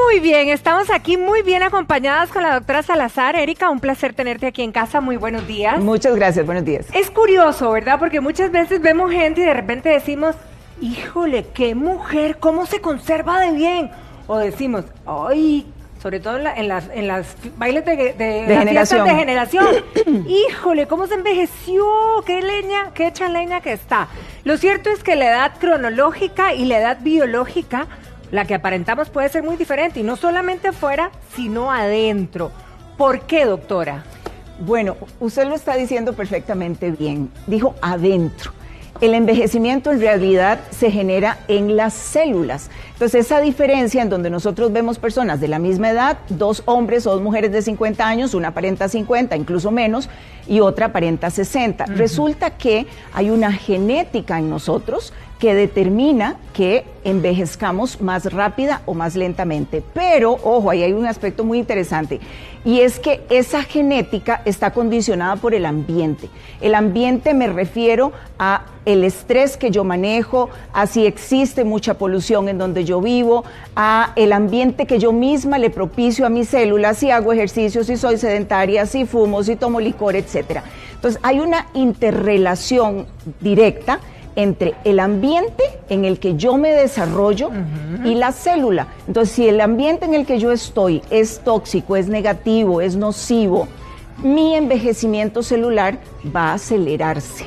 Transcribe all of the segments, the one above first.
Muy bien, estamos aquí muy bien acompañadas con la doctora Salazar. Erika, un placer tenerte aquí en casa. Muy buenos días. Muchas gracias, buenos días. Es curioso, ¿verdad? Porque muchas veces vemos gente y de repente decimos, híjole, qué mujer, cómo se conserva de bien. O decimos, ay, sobre todo en las bailes de generación. De generación. Híjole, cómo se envejeció, qué leña, qué hecha leña que está. Lo cierto es que la edad cronológica y la edad biológica, la que aparentamos, puede ser muy diferente, y no solamente afuera, sino adentro. ¿Por qué, doctora? Bueno, usted lo está diciendo perfectamente bien. Dijo adentro. El envejecimiento en realidad se genera en las células. Entonces, esa diferencia en donde nosotros vemos personas de la misma edad, dos hombres o dos mujeres de 50 años, una aparenta 50, incluso menos, y otra aparenta 60. Resulta que hay una genética en nosotros que determina que envejezcamos más rápida o más lentamente. Pero, ojo, ahí hay un aspecto muy interesante, y es que esa genética está condicionada por el ambiente. El ambiente, me refiero a el estrés que yo manejo, a si existe mucha polución en donde yo vivo, a el ambiente que yo misma le propicio a mis células, si hago ejercicio, si soy sedentaria, si fumo, si tomo licor, etc. Entonces, hay una interrelación directa entre el ambiente en el que yo me desarrollo y la célula. Entonces, si el ambiente en el que yo estoy es tóxico, es negativo, es nocivo, mi envejecimiento celular va a acelerarse.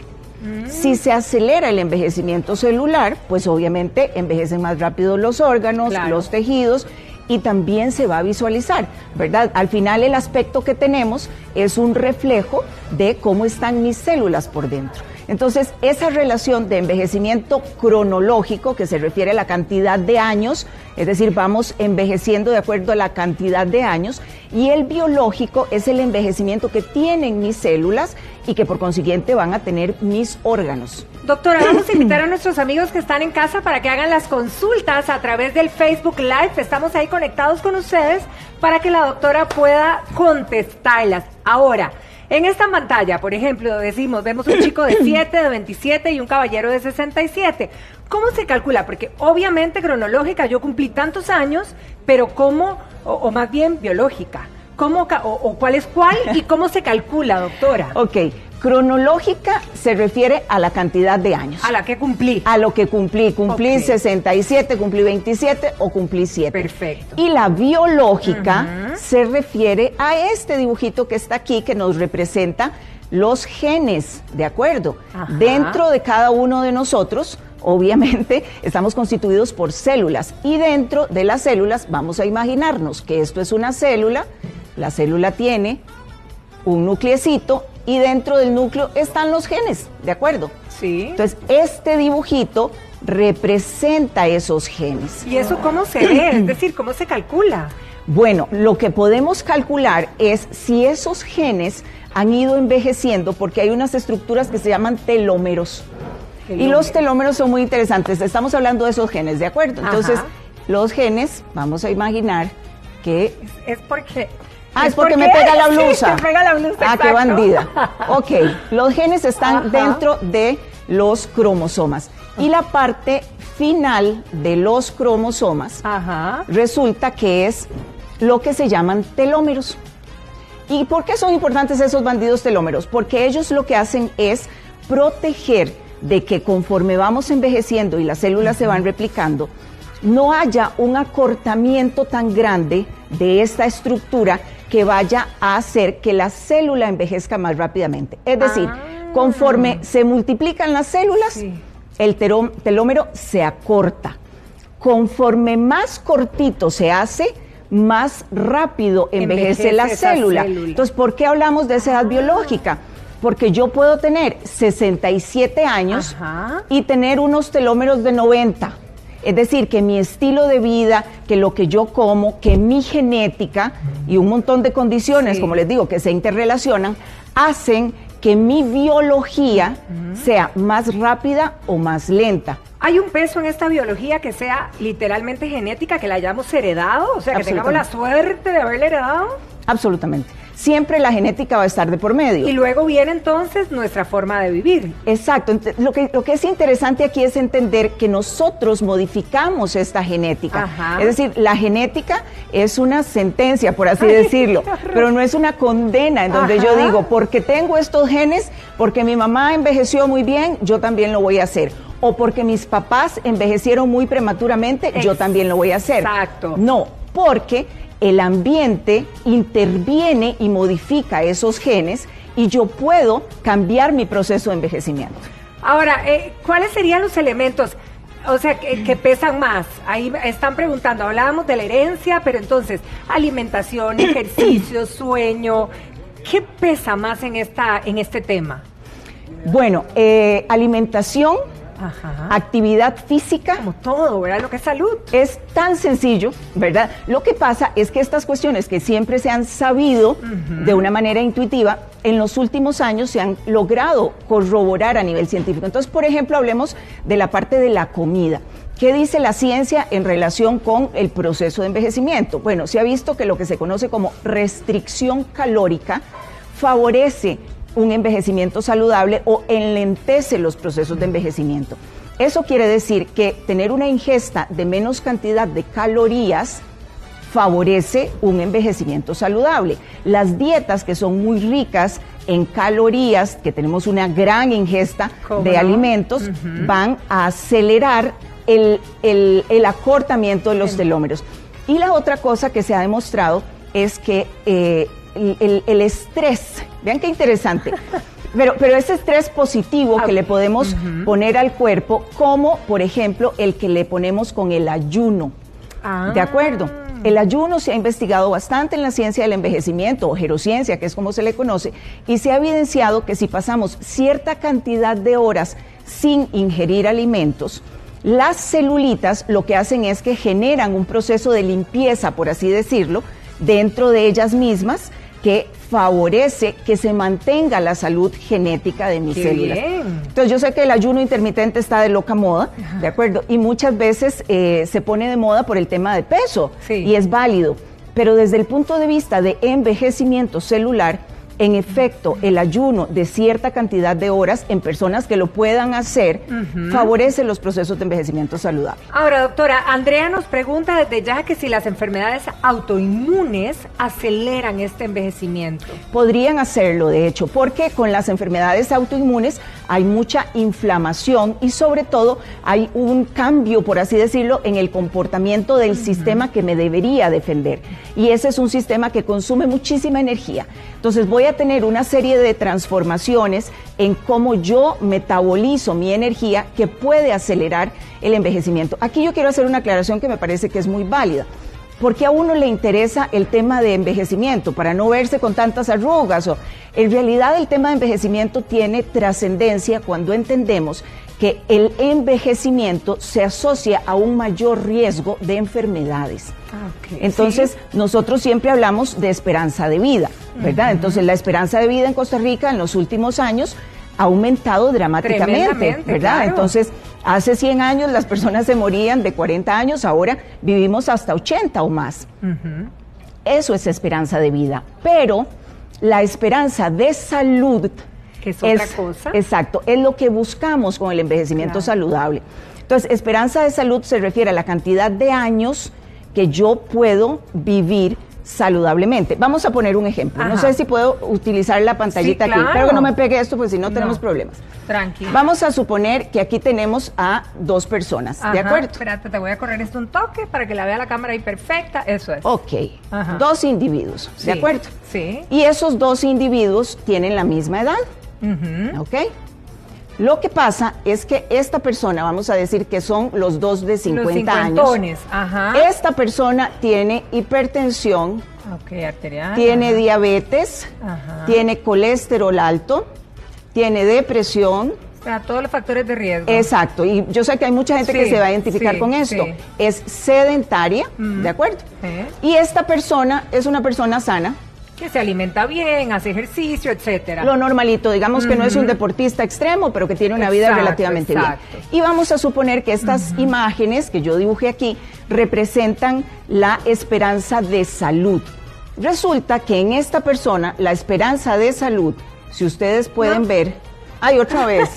Si se acelera el envejecimiento celular, pues obviamente envejecen más rápido los órganos, claro, los tejidos, y también se va a visualizar, ¿verdad? Al final el aspecto que tenemos es un reflejo de cómo están mis células por dentro. Entonces, esa relación de envejecimiento cronológico, que se refiere a la cantidad de años, es decir, vamos envejeciendo de acuerdo a la cantidad de años, y el biológico es el envejecimiento que tienen mis células y que por consiguiente van a tener mis órganos. Doctora, vamos a invitar a nuestros amigos que están en casa para que hagan las consultas a través del Facebook Live. Estamos ahí conectados con ustedes para que la doctora pueda contestarlas. Ahora, en esta pantalla, por ejemplo, vemos un chico de 7, de 27 y un caballero de 67. ¿Cómo se calcula? Porque obviamente cronológica, yo cumplí tantos años, pero ¿cómo, o más bien biológica? ¿Cómo, o cuál es cuál y cómo se calcula, doctora? Ok, cronológica se refiere a la cantidad de años. A la que cumplí. A lo que cumplí. Cumplí 67, cumplí 27 o cumplí 7. Perfecto. Y la biológica se refiere a este dibujito que está aquí, que nos representa los genes, ¿de acuerdo? Ajá. Dentro de cada uno de nosotros, obviamente, estamos constituidos por células, y dentro de las células vamos a imaginarnos que esto es una célula. La célula tiene un nucleecito y dentro del núcleo están los genes, ¿de acuerdo? Sí. Entonces, este dibujito representa esos genes. ¿Y eso cómo se ve? Es decir, ¿cómo se calcula? Bueno, lo que podemos calcular es si esos genes han ido envejeciendo, porque hay unas estructuras que se llaman telómeros. Y los telómeros son muy interesantes. Estamos hablando de esos genes, ¿de acuerdo? Entonces, los genes, vamos a imaginar que... Es porque... es porque me pega la blusa. Sí, te pega la blusa, exacto. Qué bandida. Ok, los genes están dentro de los cromosomas. Y la parte final de los cromosomas resulta que es lo que se llaman telómeros. ¿Y por qué son importantes esos bandidos telómeros? Porque ellos lo que hacen es proteger de que conforme vamos envejeciendo y las células se van replicando, no haya un acortamiento tan grande de esta estructura que vaya a hacer que la célula envejezca más rápidamente. Es decir, conforme se multiplican las células, el telómero se acorta. Conforme más cortito se hace, más rápido envejece la célula. Entonces, ¿por qué hablamos de esa edad biológica? Porque yo puedo tener 67 años y tener unos telómeros de 90. Es decir, que mi estilo de vida, que lo que yo como, que mi genética y un montón de condiciones, como les digo, que se interrelacionan, hacen que mi biología sea más rápida o más lenta. ¿Hay un peso en esta biología que sea literalmente genética, que la hayamos heredado? O sea, que tengamos la suerte de haberla heredado. Absolutamente. siempre la genética va a estar de por medio. Y luego viene entonces nuestra forma de vivir. Exacto. Lo que es interesante aquí es entender que nosotros modificamos esta genética. Ajá. Es decir, la genética es una sentencia, por así decirlo, pero no es una condena en donde yo digo, porque tengo estos genes, porque mi mamá envejeció muy bien, yo también lo voy a hacer. O porque mis papás envejecieron muy prematuramente, yo también lo voy a hacer. Exacto. No, porque el ambiente interviene y modifica esos genes y yo puedo cambiar mi proceso de envejecimiento. Ahora, ¿cuáles serían los elementos, o sea, que pesan más? Ahí están preguntando, hablábamos de la herencia, pero entonces, alimentación, ejercicio, sueño, ¿qué pesa más en este tema? Bueno, alimentación, actividad física. Como todo, ¿verdad? Lo que es salud. Es tan sencillo, ¿verdad? Lo que pasa es que estas cuestiones que siempre se han sabido de una manera intuitiva, en los últimos años se han logrado corroborar a nivel científico. Entonces, por ejemplo, hablemos de la parte de la comida. ¿Qué dice la ciencia en relación con el proceso de envejecimiento? Bueno, se ha visto que lo que se conoce como restricción calórica favorece un envejecimiento saludable o enlentece los procesos de envejecimiento. Eso quiere decir que tener una ingesta de menos cantidad de calorías favorece un envejecimiento saludable. Las dietas que son muy ricas en calorías, que tenemos una gran ingesta de alimentos, van a acelerar el acortamiento de los telómeros. Y la otra cosa que se ha demostrado es que el estrés, vean qué interesante, pero ese estrés positivo que le podemos poner al cuerpo, como por ejemplo el que le ponemos con el ayuno, ¿de acuerdo? El ayuno se ha investigado bastante en la ciencia del envejecimiento, o gerociencia, que es como se le conoce, y se ha evidenciado que si pasamos cierta cantidad de horas sin ingerir alimentos, las celulitas lo que hacen es que generan un proceso de limpieza, por así decirlo, dentro de ellas mismas, que favorece que se mantenga la salud genética de mis células. Bien. Entonces yo sé que el ayuno intermitente está de loca moda, ¿de acuerdo? Y muchas veces se pone de moda por el tema de peso, y es válido, pero desde el punto de vista de envejecimiento celular, en efecto, el ayuno de cierta cantidad de horas en personas que lo puedan hacer favorece los procesos de envejecimiento saludable. Ahora, doctora, Andrea nos pregunta desde ya que si las enfermedades autoinmunes aceleran este envejecimiento. Podrían hacerlo, de hecho, porque con las enfermedades autoinmunes hay mucha inflamación y sobre todo hay un cambio, por así decirlo, en el comportamiento del sistema que me debería defender. Y ese es un sistema que consume muchísima energía. Entonces voy a tener una serie de transformaciones en cómo yo metabolizo mi energía que puede acelerar el envejecimiento. Aquí yo quiero hacer una aclaración que me parece que es muy válida. ¿Por qué a uno le interesa el tema de envejecimiento? Para no verse con tantas arrugas. En realidad el tema de envejecimiento tiene trascendencia cuando entendemos que el envejecimiento se asocia a un mayor riesgo de enfermedades. Entonces, nosotros siempre hablamos de esperanza de vida, ¿verdad? Entonces, la esperanza de vida en Costa Rica en los últimos años ha aumentado dramáticamente, ¿verdad? Claro. Entonces, hace 100 años las personas se morían de 40 años, ahora vivimos hasta 80 o más. Eso es esperanza de vida, pero la esperanza de salud, que es otra cosa. Exacto, es lo que buscamos con el envejecimiento saludable. Entonces, esperanza de salud se refiere a la cantidad de años que yo puedo vivir saludablemente. Vamos a poner un ejemplo. No sé si puedo utilizar la pantallita aquí. Espero que no me pegue esto, pues si no tenemos problemas. Tranquilo. Vamos a suponer que aquí tenemos a 2 personas, ¿de acuerdo? Espérate, te voy a correr esto un toque para que la vea la cámara ahí perfecta. Eso es. Ok. 2 individuos, ¿de acuerdo? Sí. Y esos 2 individuos tienen la misma edad. ¿Ok? Lo que pasa es que esta persona, vamos a decir que son los 2 de 50 años. Esta persona tiene hipertensión, arterial, tiene diabetes, tiene colesterol alto, tiene depresión. O sea, todos los factores de riesgo. Exacto, y yo sé que hay mucha gente que se va a identificar con esto. Es sedentaria, ¿de acuerdo? Y esta persona es una persona sana, que se alimenta bien, hace ejercicio, etcétera. Lo normalito, digamos que no es un deportista extremo, pero que tiene una vida relativamente bien. Y vamos a suponer que estas imágenes que yo dibujé aquí representan la esperanza de salud. Resulta que en esta persona la esperanza de salud, si ustedes pueden ver, ¡ay, otra vez!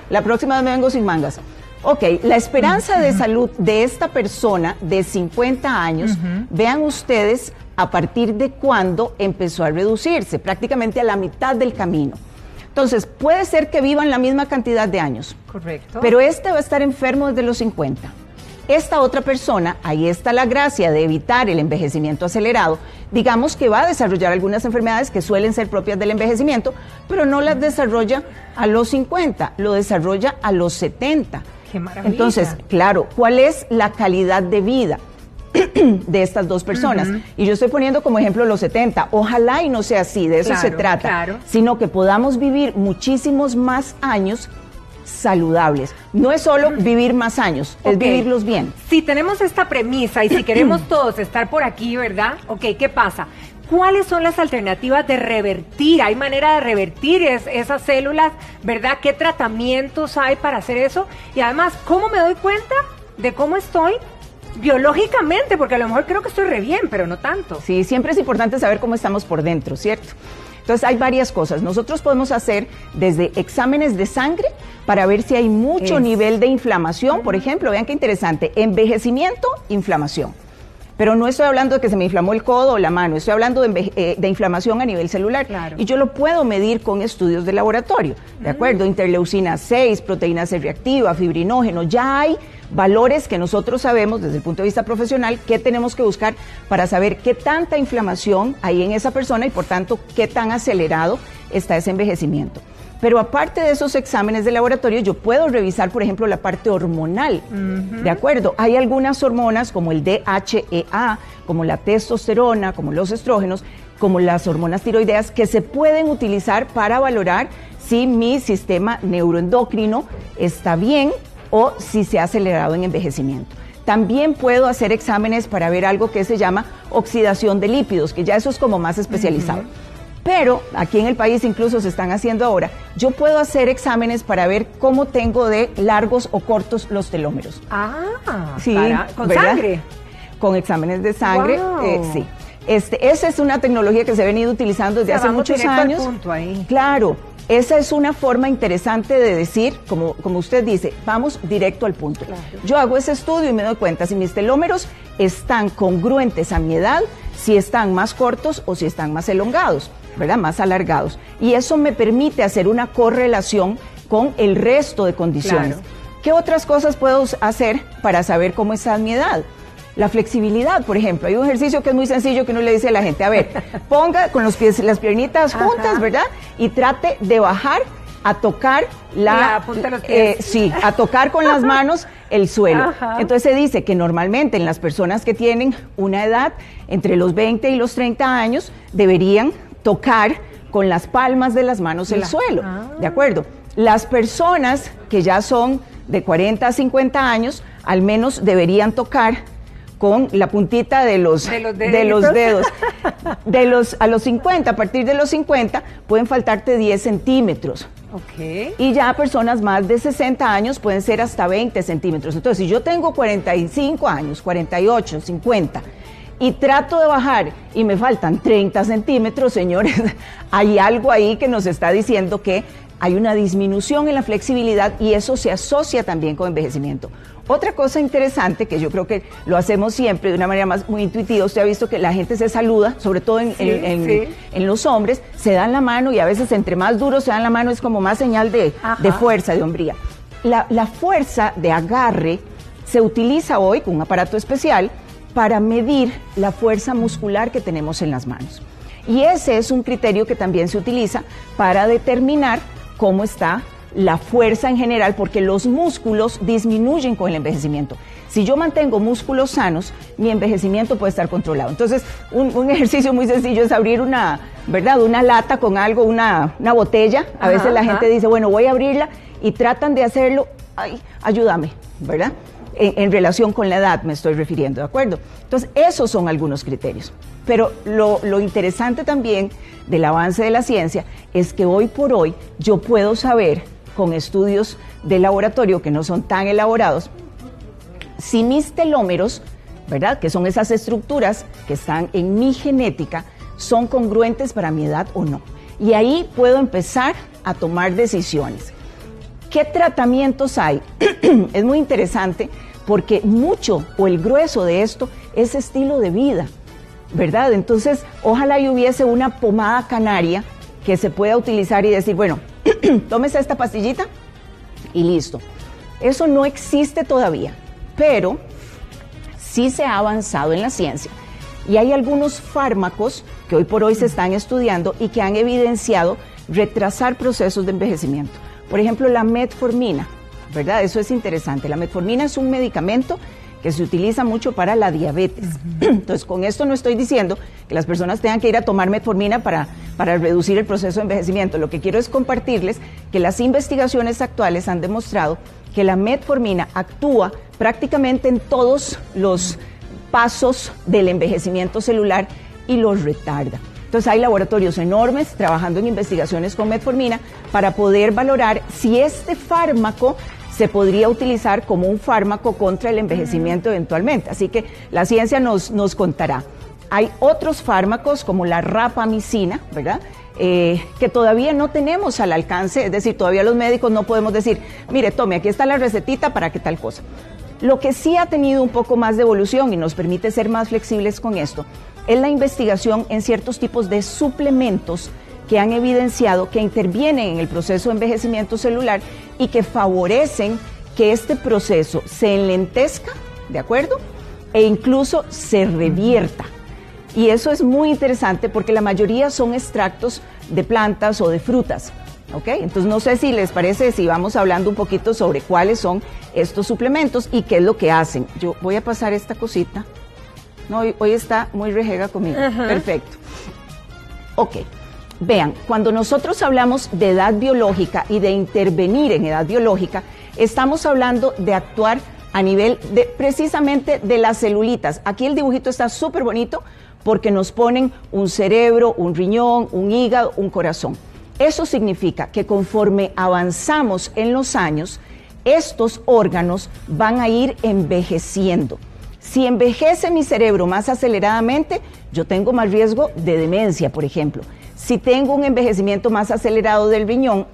La próxima vez me vengo sin mangas. Ok, la esperanza de salud de esta persona de 50 años, vean ustedes a partir de cuándo empezó a reducirse, prácticamente a la mitad del camino. Entonces, puede ser que vivan la misma cantidad de años. Correcto. Pero este va a estar enfermo desde los 50. Esta otra persona, ahí está la gracia de evitar el envejecimiento acelerado, digamos que va a desarrollar algunas enfermedades que suelen ser propias del envejecimiento, pero no las desarrolla a los 50, lo desarrolla a los 70. ¡Qué maravilla! Entonces, claro, ¿cuál es la calidad de vida de estas dos personas? Y yo estoy poniendo como ejemplo los 70. Ojalá y no sea así, de eso se trata, sino que podamos vivir muchísimos más años saludables. No es solo vivir más años, es vivirlos bien. Si tenemos esta premisa y si queremos todos estar por aquí, ¿verdad? Ok, ¿qué pasa? ¿Cuáles son las alternativas de revertir? ¿Hay manera de revertir esas células? ¿Verdad? ¿Qué tratamientos hay para hacer eso? Y además, ¿cómo me doy cuenta de cómo estoy biológicamente? Porque a lo mejor creo que estoy re bien, pero no tanto. Sí, siempre es importante saber cómo estamos por dentro, ¿cierto? Entonces hay varias cosas. Nosotros podemos hacer desde exámenes de sangre para ver si hay mucho nivel de inflamación. Por ejemplo, vean qué interesante, envejecimiento, inflamación. Pero no estoy hablando de que se me inflamó el codo o la mano, estoy hablando de inflamación a nivel celular. Claro. Y yo lo puedo medir con estudios de laboratorio, ¿de acuerdo? Interleucina 6, proteína C reactiva, fibrinógeno, ya hay valores que nosotros sabemos desde el punto de vista profesional que tenemos que buscar para saber qué tanta inflamación hay en esa persona y por tanto qué tan acelerado está ese envejecimiento. Pero aparte de esos exámenes de laboratorio, yo puedo revisar, por ejemplo, la parte hormonal, ¿de acuerdo? Hay algunas hormonas como el DHEA, como la testosterona, como los estrógenos, como las hormonas tiroideas, que se pueden utilizar para valorar si mi sistema neuroendocrino está bien o si se ha acelerado en envejecimiento. También puedo hacer exámenes para ver algo que se llama oxidación de lípidos, que ya eso es como más especializado. Pero aquí en el país incluso se están haciendo ahora, yo puedo hacer exámenes para ver cómo tengo de largos o cortos los telómeros. Sí, ¿con sangre? Con exámenes de sangre, wow. Sí. Esa es una tecnología que se ha venido utilizando desde hace muchos años. Al punto ahí. Claro, esa es una forma interesante de decir, como usted dice, vamos directo al punto. Claro. Yo hago ese estudio y me doy cuenta si mis telómeros están congruentes a mi edad, si están más cortos o si están más elongados, ¿verdad? Más alargados. Y eso me permite hacer una correlación con el resto de condiciones. Claro. ¿Qué otras cosas puedo hacer para saber cómo está mi edad? La flexibilidad, por ejemplo. Hay un ejercicio que es muy sencillo que uno le dice a la gente, a ver, ponga con los pies, las piernitas juntas, ¿verdad? Y trate de bajar a tocar la punta de los pies. Sí, a tocar con las manos el suelo. Ajá. Entonces se dice que normalmente en las personas que tienen una edad entre los 20 y los 30 años deberían tocar con las palmas de las manos el suelo, ¿de acuerdo? Las personas que ya son de 40 a 50 años, al menos deberían tocar con la puntita de los dedos. A los 50, a partir de los 50, pueden faltarte 10 centímetros. Okay. Y ya personas más de 60 años pueden ser hasta 20 centímetros. Entonces, si yo tengo 45 años, 48, 50, y trato de bajar y me faltan 30 centímetros, señores, hay algo ahí que nos está diciendo que hay una disminución en la flexibilidad y eso se asocia también con envejecimiento. Otra cosa interesante, que yo creo que lo hacemos siempre de una manera muy intuitiva, usted ha visto que la gente se saluda, sobre todo en los hombres, se dan la mano y a veces entre más duro se dan la mano es como más señal de fuerza, de hombría. La fuerza de agarre se utiliza hoy con un aparato especial para medir la fuerza muscular que tenemos en las manos. Y ese es un criterio que también se utiliza para determinar cómo está la fuerza en general, porque los músculos disminuyen con el envejecimiento. Si yo mantengo músculos sanos, mi envejecimiento puede estar controlado. Entonces, un ejercicio muy sencillo es abrir una lata con algo, una botella. A veces la gente dice, bueno, voy a abrirla, y tratan de hacerlo, ay, ayúdame, ¿verdad? En relación con la edad me estoy refiriendo, ¿de acuerdo? Entonces, esos son algunos criterios. Pero lo interesante también del avance de la ciencia es que hoy por hoy yo puedo saber con estudios de laboratorio que no son tan elaborados si mis telómeros ¿verdad? Que son esas estructuras que están en mi genética, son congruentes para mi edad o no. Y ahí puedo empezar a tomar decisiones. ¿Qué tratamientos hay? Es muy interesante porque mucho o el grueso de esto es estilo de vida, ¿verdad? Entonces, ojalá y hubiese una pomada canaria que se pueda utilizar y decir, bueno, tómese esta pastillita y listo. Eso no existe todavía, pero sí se ha avanzado en la ciencia. Y hay algunos fármacos que hoy por hoy se están estudiando y que han evidenciado retrasar procesos de envejecimiento. Por ejemplo, la metformina, ¿verdad? Eso es interesante. La metformina es un medicamento que se utiliza mucho para la diabetes. Entonces, con esto no estoy diciendo que las personas tengan que ir a tomar metformina para reducir el proceso de envejecimiento. Lo que quiero es compartirles que las investigaciones actuales han demostrado que la metformina actúa prácticamente en todos los pasos del envejecimiento celular y los retarda. Entonces hay laboratorios enormes trabajando en investigaciones con metformina para poder valorar si este fármaco se podría utilizar como un fármaco contra el envejecimiento eventualmente. Así que la ciencia nos contará. Hay otros fármacos como la rapamicina, ¿verdad? Que todavía no tenemos al alcance, es decir, todavía los médicos no podemos decir, mire, tome, aquí está la recetita para que tal cosa. Lo que sí ha tenido un poco más de evolución y nos permite ser más flexibles con esto es la investigación en ciertos tipos de suplementos que han evidenciado que intervienen en el proceso de envejecimiento celular y que favorecen que este proceso se enlentezca, ¿de acuerdo? E incluso se revierta. Y eso es muy interesante porque la mayoría son extractos de plantas o de frutas. ¿Ok? Entonces no sé si les parece si vamos hablando un poquito sobre cuáles son estos suplementos y qué es lo que hacen. Yo voy a pasar esta cosita. No, hoy está muy rejega conmigo. Ajá. Perfecto. Ok. Vean, cuando nosotros hablamos de edad biológica y de intervenir en edad biológica, estamos hablando de actuar a nivel de precisamente de las celulitas. Aquí el dibujito está súper bonito porque nos ponen un cerebro, un riñón, un hígado, un corazón. Eso significa que conforme avanzamos en los años, estos órganos van a ir envejeciendo. Si envejece mi cerebro más aceleradamente, yo tengo más riesgo de demencia, por ejemplo. Si tengo un envejecimiento más acelerado del riñón,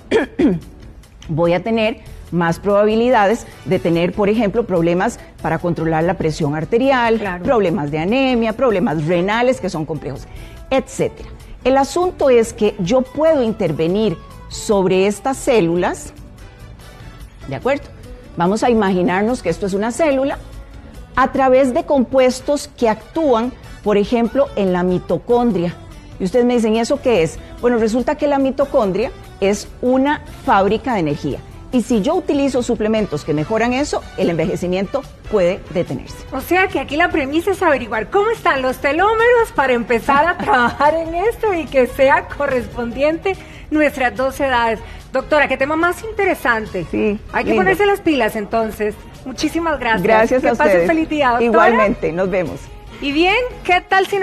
voy a tener más probabilidades de tener, por ejemplo, problemas para controlar la presión arterial, claro, problemas de anemia, problemas renales que son complejos, etcétera. El asunto es que yo puedo intervenir sobre estas células, ¿de acuerdo? Vamos a imaginarnos que esto es una célula, a través de compuestos que actúan, por ejemplo, en la mitocondria. Y ustedes me dicen, ¿y eso qué es? Bueno, resulta que la mitocondria es una fábrica de energía. Y si yo utilizo suplementos que mejoran eso, el envejecimiento puede detenerse. O sea que aquí la premisa es averiguar cómo están los telómeros para empezar a trabajar en esto y que sea correspondiente nuestras dos edades. Doctora, qué tema más interesante. Sí, hay que ponerse las pilas entonces. Muchísimas gracias. Gracias a ustedes. Que pasen feliz día, doctora. Igualmente, nos vemos. Y bien, ¿qué tal si